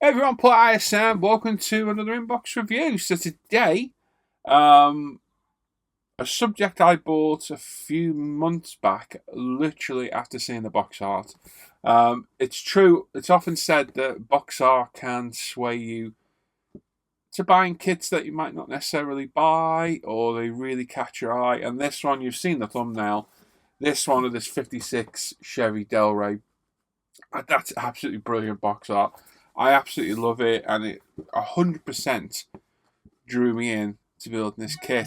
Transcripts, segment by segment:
Hey everyone, Paul ISM. Welcome to another inbox review. So today, a subject I bought a few months back, literally after seeing the box art. It's true. It's often said that box art can sway you to buying kits that you might not necessarily buy, or they really catch your eye. And this one, you've seen the thumbnail. This one of this '56 Chevy Delray. That's absolutely brilliant box art. I absolutely love it, and it 100% drew me in to building this kit.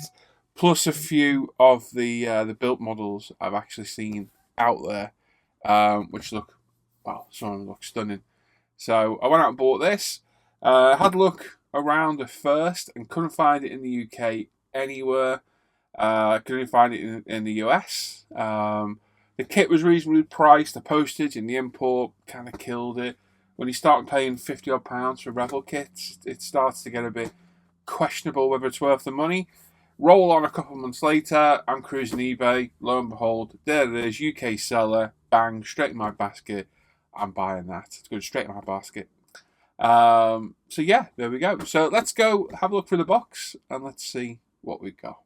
Plus a few of the built models I've actually seen out there, which look, well, some of them look stunning. So I went out and bought this. Had a look around at first and couldn't find it in the UK anywhere. Couldn't find it in the US. The kit was reasonably priced. The postage and the import kind of killed it. When you start paying £50 odd for Revell kits, it starts to get a bit questionable whether it's worth the money. Roll on a couple of months later, I'm cruising eBay. Lo and behold, there it is, UK seller. Bang, straight in my basket. I'm buying that. It's going straight in my basket. So yeah, there we go. So let's go have a look through the box and let's see what we've got.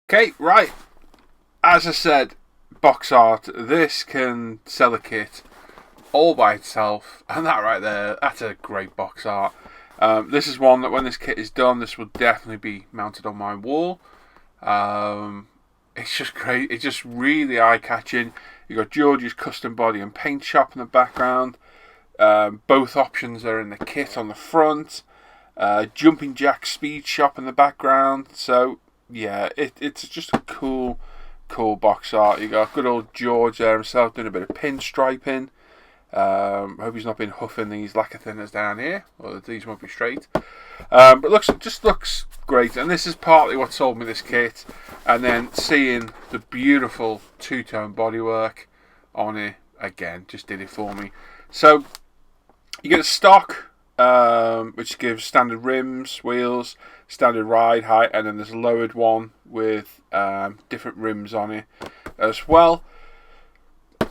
Okay, right. As I said, box art. This can sell a kit all by itself, and that right there, that's a great box art. This is one that when this kit is done, this will definitely be mounted on my wall. It's just great. It's just really eye-catching. You've got George's Custom Body and Paint Shop in the background. Both options are in the kit on the front. Jumping Jack Speed Shop in the background. So yeah, it's just a cool box art. You got good old George there himself doing a bit of pinstriping. Hope he's not been huffing these lacquer thinners down here, or these won't be straight. But just looks great, and this is partly what sold me this kit. And then seeing the beautiful two-tone bodywork on it again just did it for me. So you get a stock, which gives standard rims, wheels, standard ride height, and then there's a lowered one with different rims on it as well.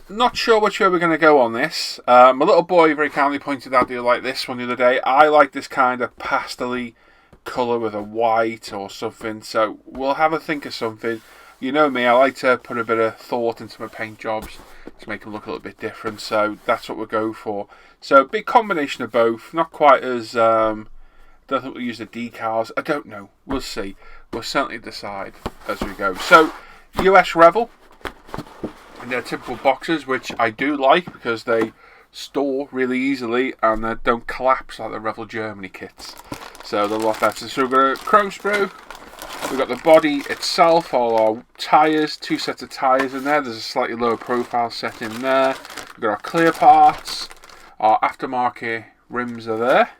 Not sure which way we're going to go on this. My little boy very kindly pointed out that he liked this one the other day. I like this kind of pastel-y colour with a white or something, so we'll have a think of something. You know me, I like to put a bit of thought into my paint jobs to make them look a little bit different, so that's what we'll go for. So, big combination of both, not quite as, don't think we'll use the decals, I don't know, we'll see. We'll certainly decide as we go. So, US Revell. And they're typical boxes, which I do like because they store really easily and they don't collapse like the Revell Germany kits. So they're a lot better. So we've got a chrome sprue, we've got the body itself, all our tyres, 2 sets of tyres in there. There's a slightly lower profile set in there. We've got our clear parts, our aftermarket rims are there.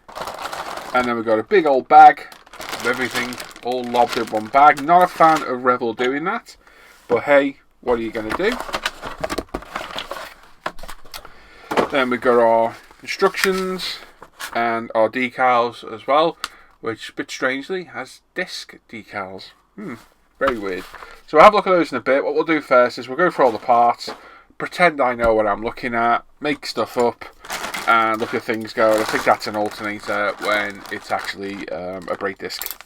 And then we've got a big old bag of everything all lobbed in one bag. Not a fan of Revell doing that, but hey, what are you going to do? Then we've got our instructions and our decals as well, which, a bit strangely, has disc decals. Very weird. So we'll have a look at those in a bit. What we'll do first is we'll go through all the parts, pretend I know what I'm looking at, make stuff up, and look at things go. I think that's an alternator when it's actually a brake disc.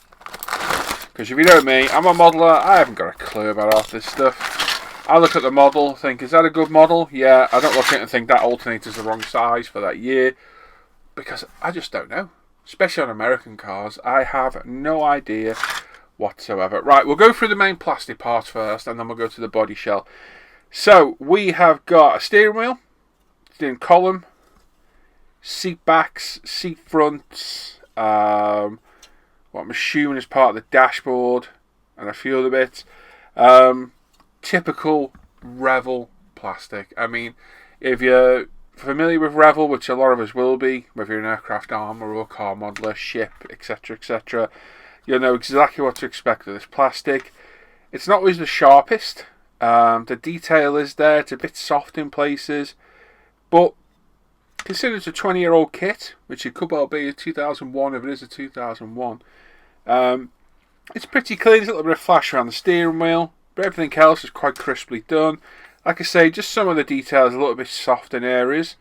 Because if you know me, I'm a modeler, I haven't got a clue about half this stuff. I look at the model, think, is that a good model? Yeah, I don't look at it and think that alternator's the wrong size for that year, because I just don't know. Especially on American cars, I have no idea whatsoever. Right, we'll go through the main plastic parts first, and then we'll go to the body shell. So, we have got a steering wheel, steering column, seat backs, seat fronts, what I'm assuming is part of the dashboard, and a few other bits. Typical Revell plastic. I mean, if you're familiar with Revell, which a lot of us will be, whether you're an aircraft armour or a car modeler, ship, etc., you'll know exactly what to expect of this plastic. It's not always the sharpest. The detail is there. It's a bit soft in places, but consider it's a 20-year-old kit, which it could well be a 2001 if it is a 2001. It's pretty clean. There's a little bit of flash around the steering wheel, but everything else is quite crisply done. Like I say, just some of the details a little bit soft in areas.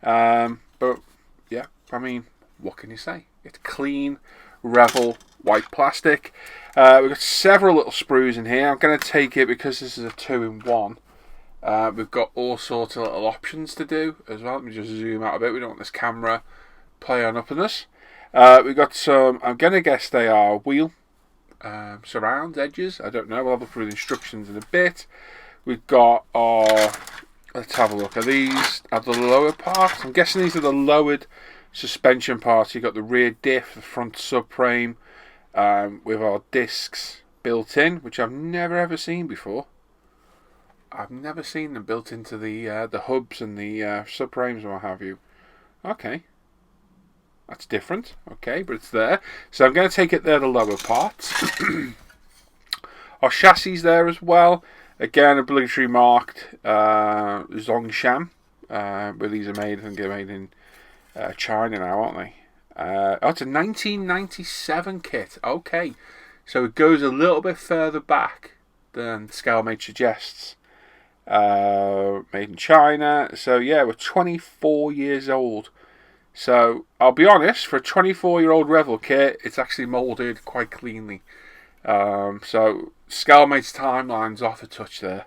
But yeah, I mean, what can you say? It's clean Revell white plastic. We've got several little sprues in here. I'm going to take it because this is a 2-in-1. We've got all sorts of little options to do as well. Let me just zoom out a bit. We don't want this camera play on up on us. We've got some, I'm going to guess they are wheel surround edges. I don't know. We'll have a look through the instructions in a bit. We've got our, let's have a look. Are these the lower parts? I'm guessing these are the lowered suspension parts. You've got the rear diff, the front subframe, with our discs built in, which I've never ever seen before. I've never seen them built into the hubs and the subframes and what have you. Okay, that's different. Okay, but it's there. So I'm going to take it there, the lower parts. Our chassis there as well. Again, obligatory marked Zhongshan, where these are made. I think they're made in China now, aren't they? Oh, it's a 1997 kit. Okay, so it goes a little bit further back than ScaleMate suggests. Made in China. So yeah, we're 24 years old. So I'll be honest, for a 24-year-old Revell kit, it's actually moulded quite cleanly. So ScaleMate's timeline's off a touch there.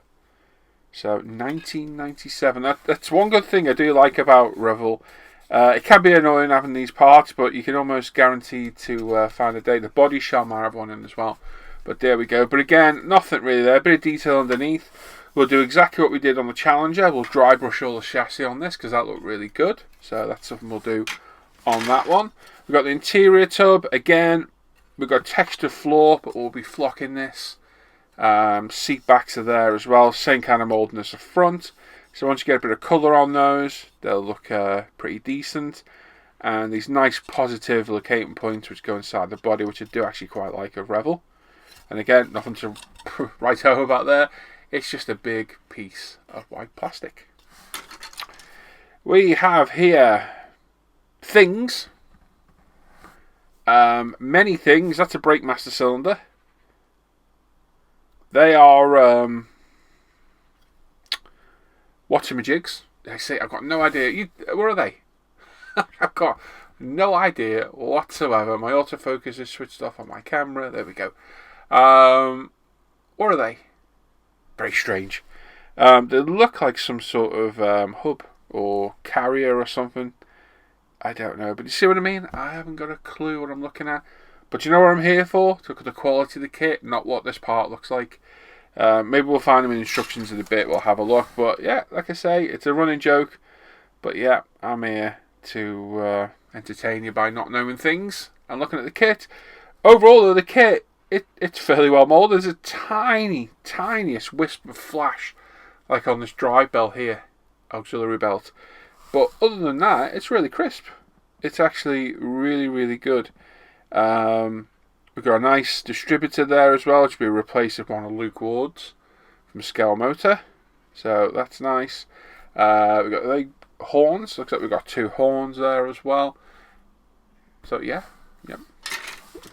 So 1997. That's one good thing I do like about Revell. It can be annoying having these parts, but you can almost guarantee to find a date. The Bodyshell might have one in as well. But there we go. But again, nothing really there. A bit of detail underneath. We'll do exactly what we did on the Challenger. We'll dry brush all the chassis on this because that looked really good. So that's something we'll do on that one. We've got the interior tub. Again, we've got textured floor, but we'll be flocking this. Seat backs are there as well. Same kind of moulding as the front. So once you get a bit of colour on those, they'll look pretty decent. And these nice positive locating points which go inside the body, which I do actually quite like of Revell. And again, nothing to write home about there. It's just a big piece of white plastic. We have here things. Many things. That's a brake master cylinder. They are whatchamajigs. I say I've got no idea. Where are they? I've got no idea whatsoever. My autofocus is switched off on my camera. There we go. What are they? Very strange. They look like some sort of hub or carrier or something. I don't know. But you see what I mean? I haven't got a clue what I'm looking at. But you know what I'm here for? To look at the quality of the kit, not what this part looks like. Maybe we'll find them in instructions in a bit. We'll have a look. But yeah, like I say, it's a running joke. But yeah, I'm here to entertain you by not knowing things and looking at the kit. Overall, though, the kit, it's fairly well moulded. There's a tiniest wisp of flash, like on this drive belt here, auxiliary belt. But other than that, it's really crisp. It's actually really, really good. We've got a nice distributor there as well, which will be replaced with one of Luke Ward's from Scale Motor. So that's nice. We've got the horns. Looks like we've got 2 horns there as well. So yeah, yep.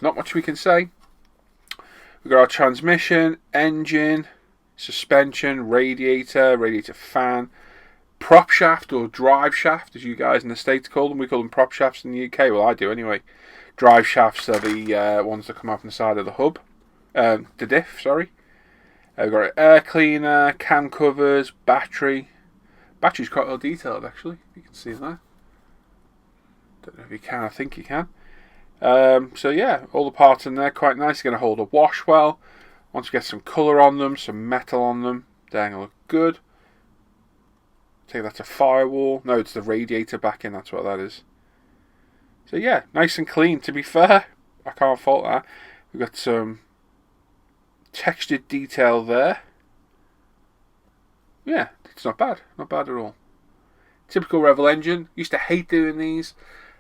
Not much we can say. We've got our transmission, engine, suspension, radiator fan, prop shaft or drive shaft, as you guys in the States call them. We call them prop shafts in the UK. Well, I do anyway. Drive shafts are the ones that come off the side of the hub. The diff, sorry. We've got an air cleaner, cam covers, battery. Battery's quite well detailed, actually. You can see that. Don't know if you can. I think you can. So yeah, all the parts in there quite nice. Going to hold a wash well. Once we get some colour on them, some metal on them, they're going to look good. Take that to firewall. No, it's the radiator back in. That's what that is. So yeah, nice and clean. To be fair, I can't fault that. We've got some textured detail there. Yeah, it's not bad. Not bad at all. Typical Revell engine. Used to hate doing these.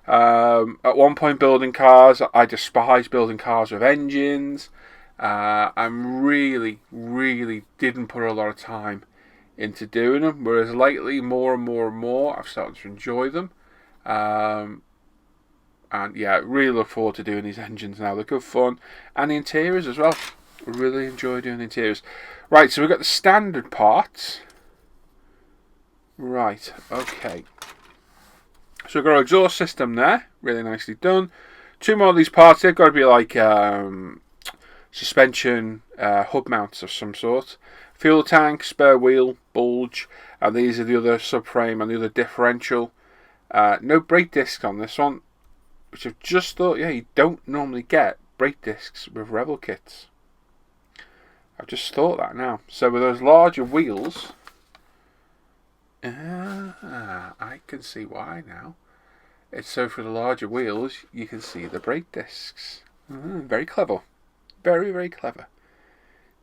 At one point building cars, I despised building cars with engines. I really didn't put a lot of time into doing them, whereas lately more and more I've started to enjoy them. And yeah, really look forward to doing these engines now. They're good fun. And the interiors as well. Really enjoy doing the interiors. Right, so we've got the standard parts. Right, okay. So we've got our exhaust system there, really nicely done. 2 more of these parts, they've got to be like suspension hub mounts of some sort. Fuel tank, spare wheel, bulge, and these are the other subframe and the other differential. No brake discs on this one, which I've just thought, yeah, you don't normally get brake discs with Revell kits. I've just thought that now. So with those larger wheels, I can see why now. It's so for the larger wheels, you can see the brake discs. Very clever. Very, very clever.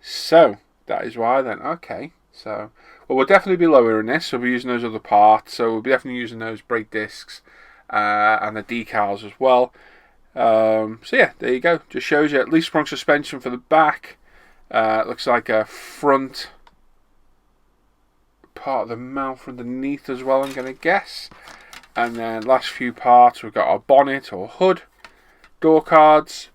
So, that is why then. Okay. So, well, we'll definitely be lowering this. So we'll be using those other parts. So we'll be definitely using those brake discs and the decals as well. So yeah, there you go. Just shows you at least sprung suspension for the back. Looks like a front part of the mount underneath as well, I'm going to guess. And then last few parts, we've got our bonnet or hood, door cards,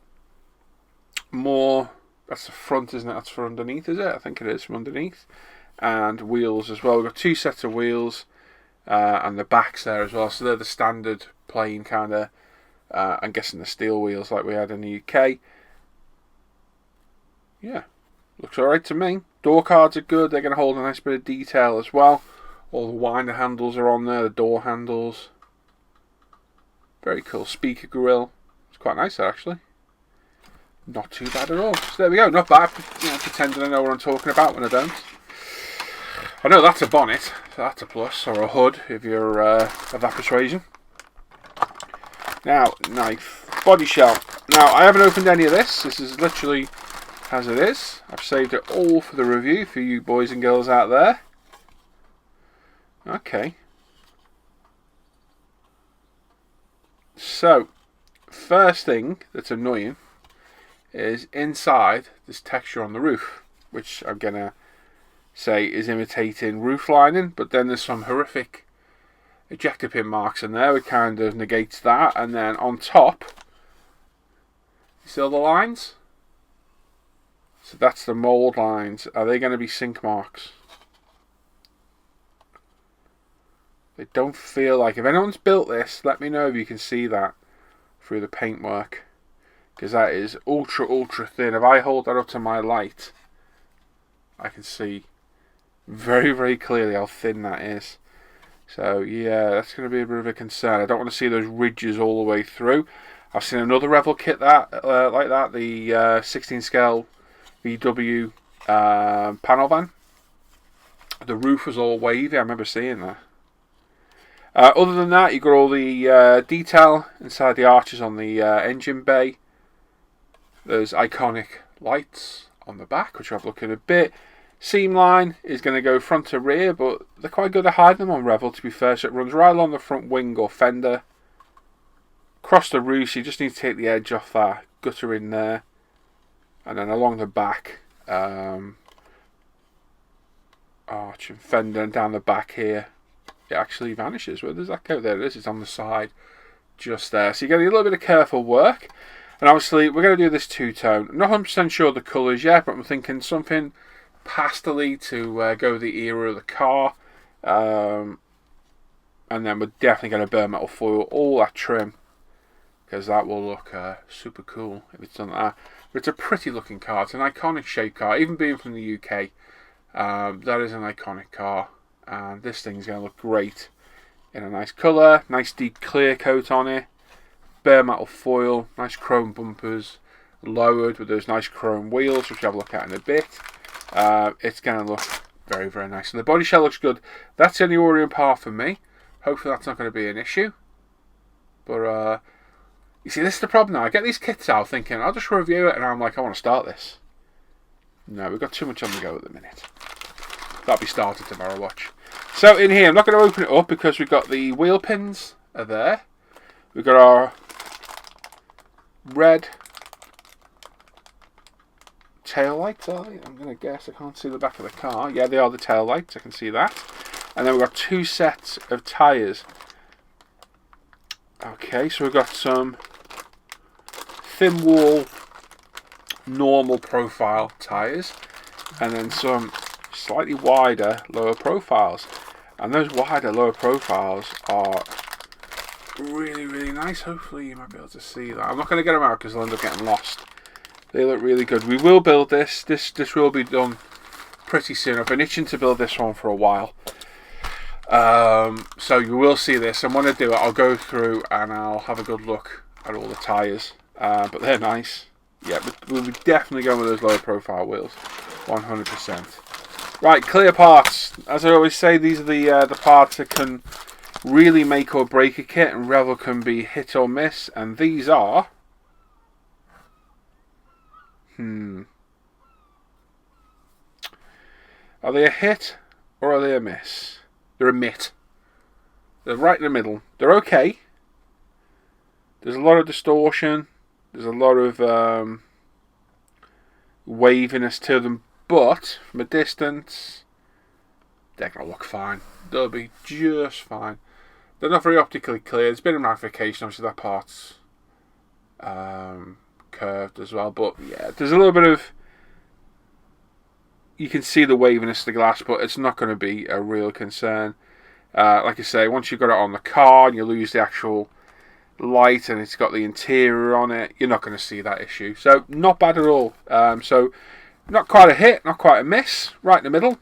more, that's the front, isn't it? That's for underneath, is it? I think it is from underneath. And wheels as well. We've got 2 sets of wheels and the backs there as well. So they're the standard plain kind of, I'm guessing the steel wheels like we had in the UK. Yeah, looks alright to me. Door cards are good. They're going to hold a nice bit of detail as well. All the winder handles are on there, the door handles. Very cool. Speaker grill. It's quite nice there, actually. Not too bad at all. So there we go. Not bad. You know, pretending I know what I'm talking about when I don't. I know that's a bonnet, so that's a plus, or a hood if you're of that persuasion. Now, knife. Bodyshell. Now, I haven't opened any of this. This is literally as it is. I've saved it all for the review for you boys and girls out there. Okay. So, first thing that's annoying is inside this texture on the roof, which I'm going to say is imitating roof lining, but then there's some horrific ejector pin marks in there, which kind of negates that. And then on top, you see all the lines? So that's the mould lines. Are they going to be sink marks? They don't feel like. If anyone's built this, let me know if you can see that through the paintwork, because that is ultra thin. If I hold that up to my light, I can see very, very clearly how thin that is. So yeah, that's going to be a bit of a concern. I don't want to see those ridges all the way through. I've seen another Revell kit that like that, the 16 scale VW panel van. The roof was all wavy. I remember seeing that. Other than that, you've got all the detail inside the arches on the engine bay. There's iconic lights on the back, which I've looked at a bit. Seam line is going to go front to rear, but they're quite good at hiding them on Revell, to be fair. So it runs right along the front wing or fender. Across the roof, so you just need to take the edge off that gutter in there. And then along the back, arch and fender, and down the back here, it actually vanishes. Where does that go? There it is. It's on the side, just there. So you're getting a little bit of careful work. And obviously, we're going to do this two-tone. I'm not 100% sure the colours yet, but I'm thinking something pastel-y to go with the era of the car. And then we're definitely going to bare metal foil all that trim, because that will look super cool if it's done like that. But it's a pretty looking car. It's an iconic shape car, even being from the UK. That is an iconic car. And this thing's going to look great in a nice colour, nice deep clear coat on it, bare metal foil, nice chrome bumpers, lowered with those nice chrome wheels, which I'll have a look at in a bit. It's going to look very, very nice. And the body shell looks good. That's the only worrying part for me. Hopefully that's not going to be an issue. But, you see, this is the problem now. I get these kits out thinking, I'll just review it, and I'm like, I want to start this. No, we've got too much on the go at the minute. That'll be started tomorrow, watch. So in here, I'm not going to open it up because we've got the wheel pins are there. We've got our red tail lights, are they? I'm going to guess. I can't see the back of the car. Yeah, they are the tail lights. I can see that. And then we've got 2 sets of tyres. Okay, so we've got some thin wall, normal profile tyres. And then some slightly wider lower profiles, and those wider lower profiles are really, really nice. Hopefully you might be able to see that. I'm not going to get them out because they'll end up getting lost. They look really good. We will build this. This will be done pretty soon. I've been itching to build this one for a while. So you will see this. And when I do it, I'll go through and I'll have a good look at all the tyres. But they're nice. Yeah, but we'll be definitely going with those lower profile wheels. 100%. Right, clear parts. As I always say, these are the parts that can really make or break a kit, and Revell can be hit or miss. And these are... Are they a hit or are they a miss? They're a mitt. They're right in the middle. They're okay. There's a lot of distortion. There's a lot of waviness to them. But from a distance, they're going to look fine. They'll be just fine. They're not very optically clear. There's been a magnification. Obviously that part's curved as well. But yeah, there's a little bit of... You can see the waviness of the glass, but it's not going to be a real concern. Like I say, once you've got it on the car and you lose the actual light and it's got the interior on it, you're not going to see that issue. So not bad at all. So not quite a hit, not quite a miss, right in the middle.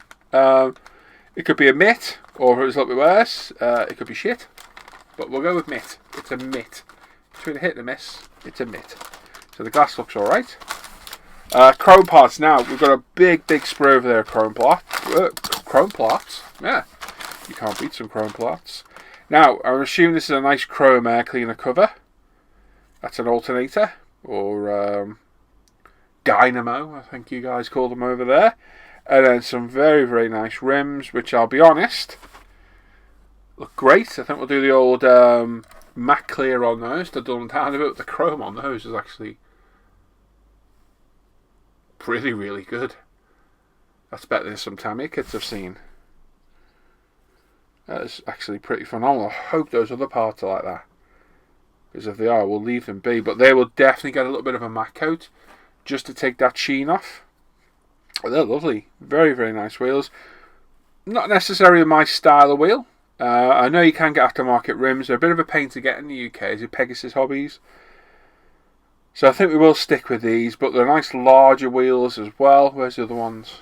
It could be a mitt, or if it was a little bit worse, it could be shit. But we'll go with mitt. It's a mitt. Between a hit and a miss, it's a mitt. So the glass looks alright. Chrome parts now. We've got a big sprue over there of chrome parts. Yeah, you can't beat some chrome parts. Now, I'm assuming this is a nice chrome air cleaner cover. That's an alternator, or dynamo, I think you guys call them over there. And then some very, very nice rims, which I'll be honest, look great. I think we'll do the old matte clear on those to dull them down a bit. The chrome on those is actually really, really good. That's better than some Tamiya kits I've seen. That is actually pretty phenomenal. I hope those other parts are like that, because if they are, we'll leave them be. But they will definitely get a little bit of a matte coat just to take that sheen off. But they're lovely. Very, very nice wheels. Not necessarily my style of wheel. I know you can get aftermarket rims. They're a bit of a pain to get in the UK. Is it Pegasus Hobbies? So I think we will stick with these, but they're nice larger wheels as well. Where's the other ones?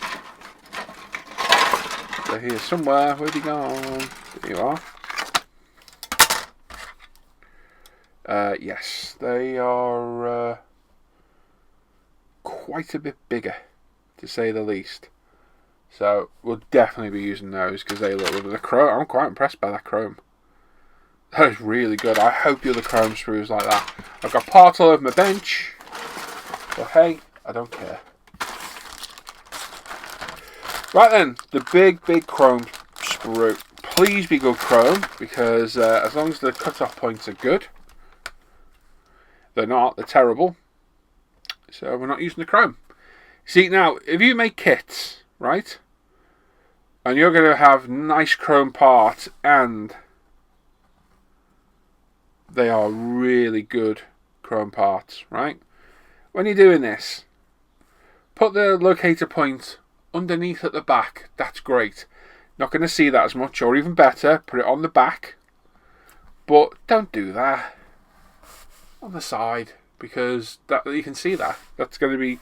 They're here somewhere. Where'd you gone? There you are. Yes, they are quite a bit bigger, to say the least. So we'll definitely be using those because they look lovely. The chrome, I'm quite impressed by that chrome. That is really good. I hope the other chrome sprues like that. I've got parts all over my bench, but hey, I don't care. Right then, the big chrome sprue. Please be good chrome, because as long as the cut-off points are good, they're not, they're terrible. So we're not using the chrome. See, now, if you make kits, right, and you're going to have nice chrome parts and they are really good chrome parts, right? When you're doing this, put the locator point underneath at the back. That's great. Not going to see that as much, or even better, put it on the back. But don't do that on the side, because that you can see that. That's going to be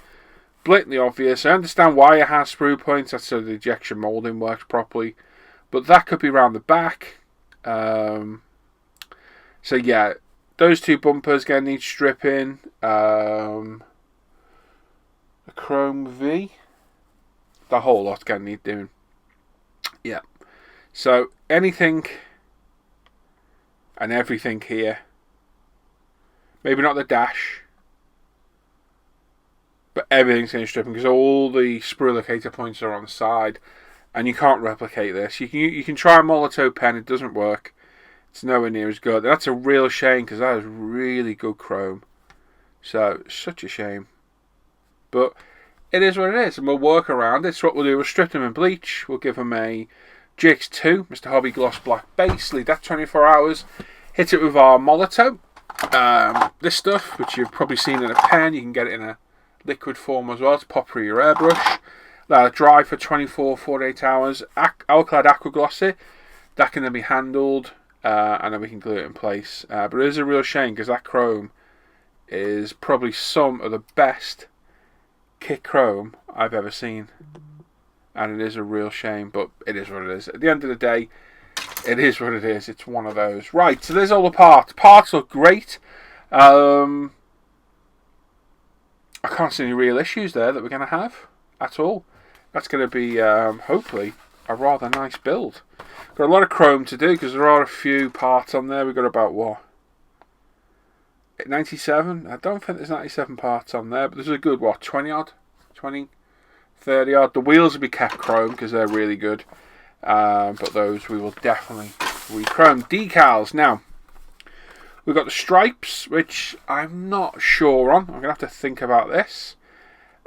blatantly obvious. I understand why it has sprue points. That's so the ejection moulding works properly. But that could be around the back. So yeah, those two bumpers going to need stripping. The chrome V, the whole lot's going to need doing. Yeah. So anything and everything here. Maybe not the dash, but everything's going to stripping, because all the sprue locator points are on the side, and you can't replicate this. You can try a Molotov pen, it doesn't work. It's nowhere near as good. That's a real shame, because that is really good chrome. So, such a shame. But it is what it is, and we'll work around it. So what we'll do, we'll strip them in bleach. We'll give them a GX2, Mr. Hobby Gloss Black base. Leave that 24 hours. Hit it with our Molotov. This stuff, which you've probably seen in a pen, you can get it in a liquid form as well to pop through your airbrush. Let it dry for 24-48 hours. Alclad Aqua Glossy. That can then be handled and then we can glue it in place. But it is a real shame because that chrome is probably some of the best kit chrome I've ever seen, and it is a real shame, but it is what it is. At the end of the day, it is what it is. It's one of those. Right, so there's all the parts. Parts look great. I can't see any real issues there that we're going to have at all. That's going to be, hopefully, a rather nice build. Got a lot of chrome to do because there are a few parts on there. We've got about, what, 97? I don't think there's 97 parts on there, but there's a good, what, 20 odd? 20, 30 odd. The wheels will be kept chrome because they're really good. But those we will definitely re-chrome. Decals. Now, we've got the stripes, which I'm not sure on. I'm going to have to think about this.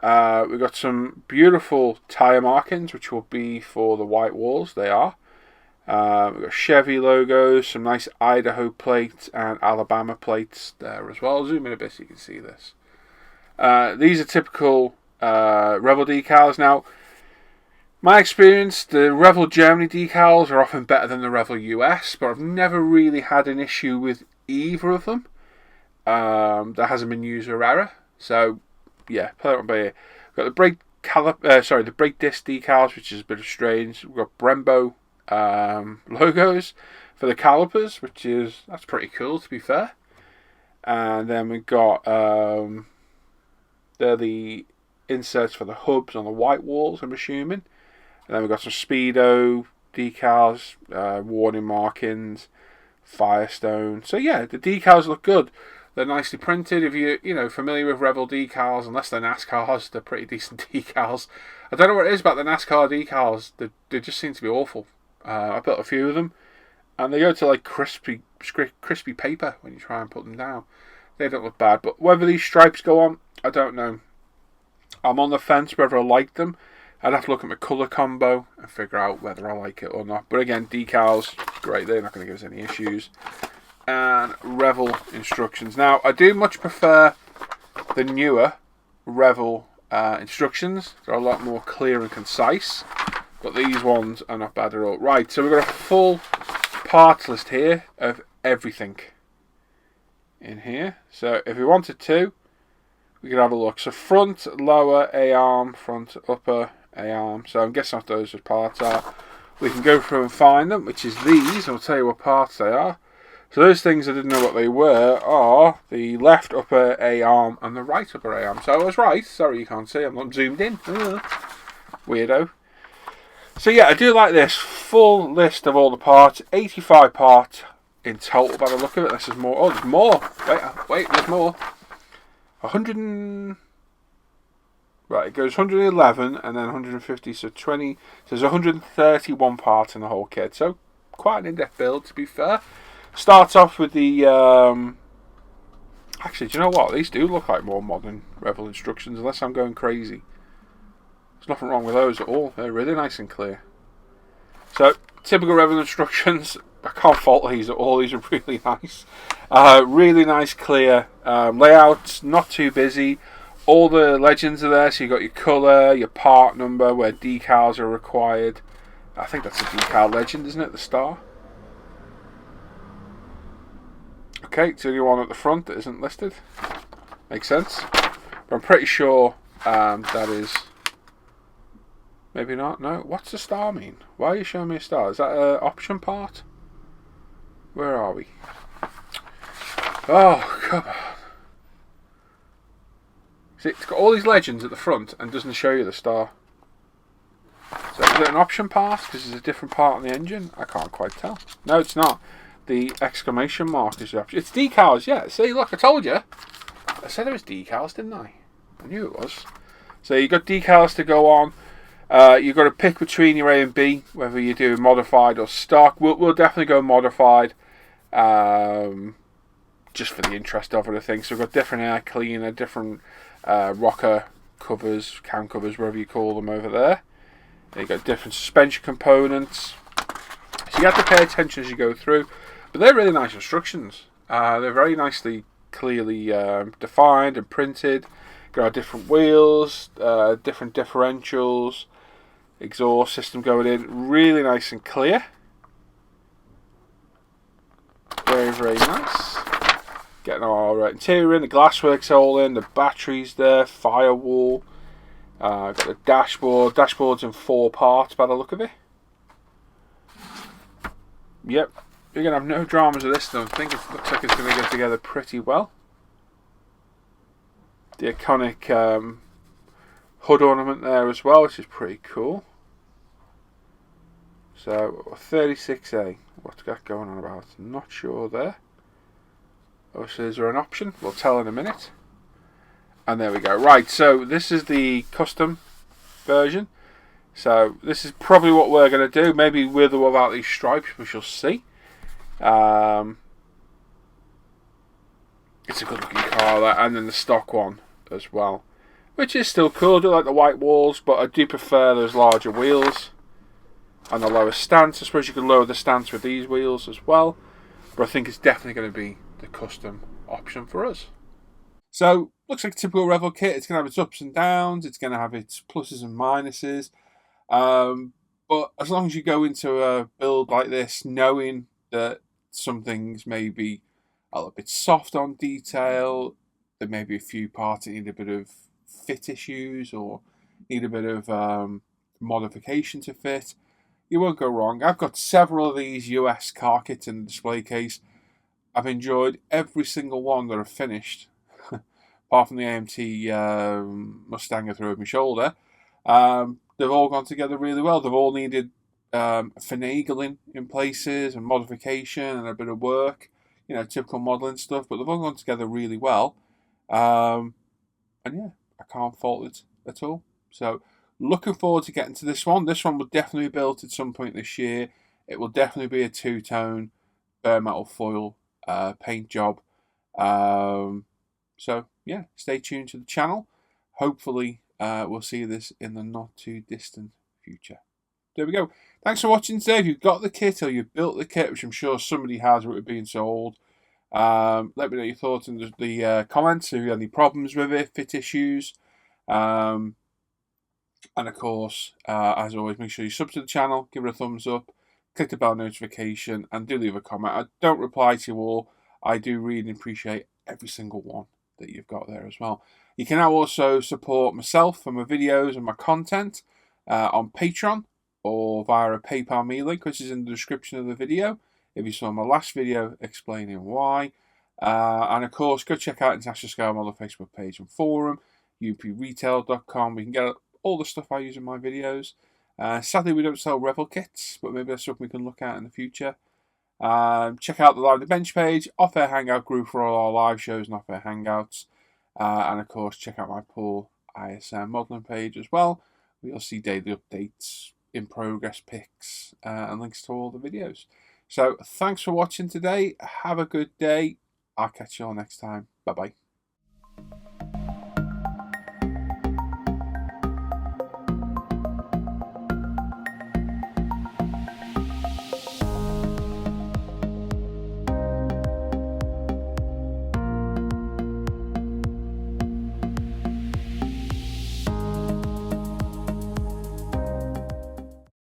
We've got some beautiful tyre markings, which will be for the white walls. They are. We've got Chevy logos, some nice Idaho plates and Alabama plates there as well. I'll zoom in a bit so you can see this. These are typical Revell decals. Now, my experience, the Revell Germany decals are often better than the Revell US, but I've never really had an issue with either of them. There hasn't been user error, so yeah, play it on by ear. We've got the the brake disc decals, which is a bit strange. We've got Brembo logos for the calipers, that's pretty cool, to be fair. And then we've got they're the inserts for the hubs on the white walls, I'm assuming. And then we've got some Speedo decals, warning markings, Firestone. So yeah, the decals look good. They're nicely printed. If you're familiar with Revell decals, unless they're NASCARs, they're pretty decent decals. I don't know what it is about the NASCAR decals. They just seem to be awful. I built a few of them, and they go to like crispy paper when you try and put them down. They don't look bad, but whether these stripes go on, I don't know. I'm on the fence whether I like them. I'd have to look at my colour combo and figure out whether I like it or not. But again, decals, great. They're not going to give us any issues. And Revell instructions. Now, I do much prefer the newer Revell instructions. They're a lot more clear and concise. But these ones are not bad at all. Right, so we've got a full parts list here of everything in here. So if we wanted to, we could have a look. So front, lower, A-arm, front, upper, A-arm. So I'm guessing what those parts are. We can go through and find them, which is these. I'll tell you what parts they are. So those things I didn't know what they were are the left upper A-arm and the right upper A-arm. So I was right. Sorry you can't see. I'm not zoomed in. Weirdo. So yeah, I do like this full list of all the parts. 85 parts in total by the look of it. This is more. Oh, there's more. Wait, there's more. 100 Right, it goes 111 and then 150, so 20. So there's 131 parts in the whole kit. So quite an in-depth build, to be fair. Starts off with the... Actually, do you know what? These do look like more modern Revell instructions, unless I'm going crazy. There's nothing wrong with those at all. They're really nice and clear. So, typical Revell instructions. I can't fault these at all. These are really nice. Really nice, clear layouts. Not too busy. All the legends are there. So you've got your colour, your part number, where decals are required. I think that's a decal legend, isn't it? The star. Okay, it's the only one at the front that isn't listed. Makes sense. But I'm pretty sure that is... Maybe not. No. What's the star mean? Why are you showing me a star? Is that an option part? Where are we? Oh, come on. See, it's got all these legends at the front and doesn't show you the star. So is it an option part? Because it's a different part on the engine? I can't quite tell. No, it's not. The exclamation mark is the option. It's decals, yeah. See, look, I told you. I said it was decals, didn't I? I knew it was. So you've got decals to go on. You've got to pick between your A and B, whether you do modified or stock. We'll definitely go modified, just for the interest of it, I think. So we've got different air cleaner, different rocker covers, cam covers, whatever you call them over there. You've got different suspension components. So you have to pay attention as you go through. But they're really nice instructions. They're very nicely, clearly defined and printed. Got different wheels, different differentials, exhaust system going in, really nice and clear. very, very nice. Getting our interior in, the glasswork's all in, the batteries there, firewall. Got the dashboard. Dashboard's in 4 parts by the look of it. Yep. You're going to have no dramas with this, though. I think it looks like it's going to go together pretty well. The iconic hood ornament there as well, which is pretty cool. So, 36A. What's that going on about? Not sure there. Obviously, is there an option? We'll tell in a minute. And there we go. Right, so this is the custom version. So, this is probably what we're going to do. Maybe with or without these stripes, we shall see. It's a good looking car, that, and then the stock one as well. Which is still cool. I do like the white walls, but I do prefer those larger wheels. And the lower stance. I suppose you can lower the stance with these wheels as well. But I think it's definitely going to be the custom option for us. So, looks like a typical Revell kit. It's going to have its ups and downs. It's going to have its pluses and minuses. But as long as you go into a build like this, knowing that some things may be a little bit soft on detail, there may be a few parts that need a bit of fit issues or need a bit of modification to fit, you won't go wrong. I've got several of these US car kits in the display case. I've enjoyed every single one that I've finished, apart from the AMT Mustang I threw over my shoulder. They've all gone together really well. They've all needed finagling in places and modification and a bit of work, you know, typical modelling stuff, but they've all gone together really well. And yeah, I can't fault it at all. So, looking forward to getting to this one. This one will definitely be built at some point this year. It will definitely be a 2-tone bare metal foil paint job. So, yeah, stay tuned to the channel. Hopefully, we'll see this in the not too distant future. There we go. Thanks for watching today. If you've got the kit or you've built the kit, which I'm sure somebody has with it being sold, let me know your thoughts in the comments. If you have any problems with it, fit issues. And of course, as always, make sure you sub to the channel, give it a thumbs up, click the bell notification, and do leave a comment. I don't reply to you all. I do read and appreciate every single one that you've got there as well. You can now also support myself and my videos and my content on Patreon or via a PayPal me link, which is in the description of the video if you saw my last video explaining why. And of course, go check out International Scale Model Facebook page and forum, upretail.com. We can get all the stuff I use in my videos. Sadly, we don't sell Revell kits, but maybe that's something we can look at in the future. Check out the Live the Bench page, Off Air Hangout group for all our live shows and Off Air Hangouts. And of course, check out my Paul ISM modelling page as well. You'll see daily updates, in progress pics, and links to all the videos. So, thanks for watching today. Have a good day. I'll catch you all next time. Bye-bye.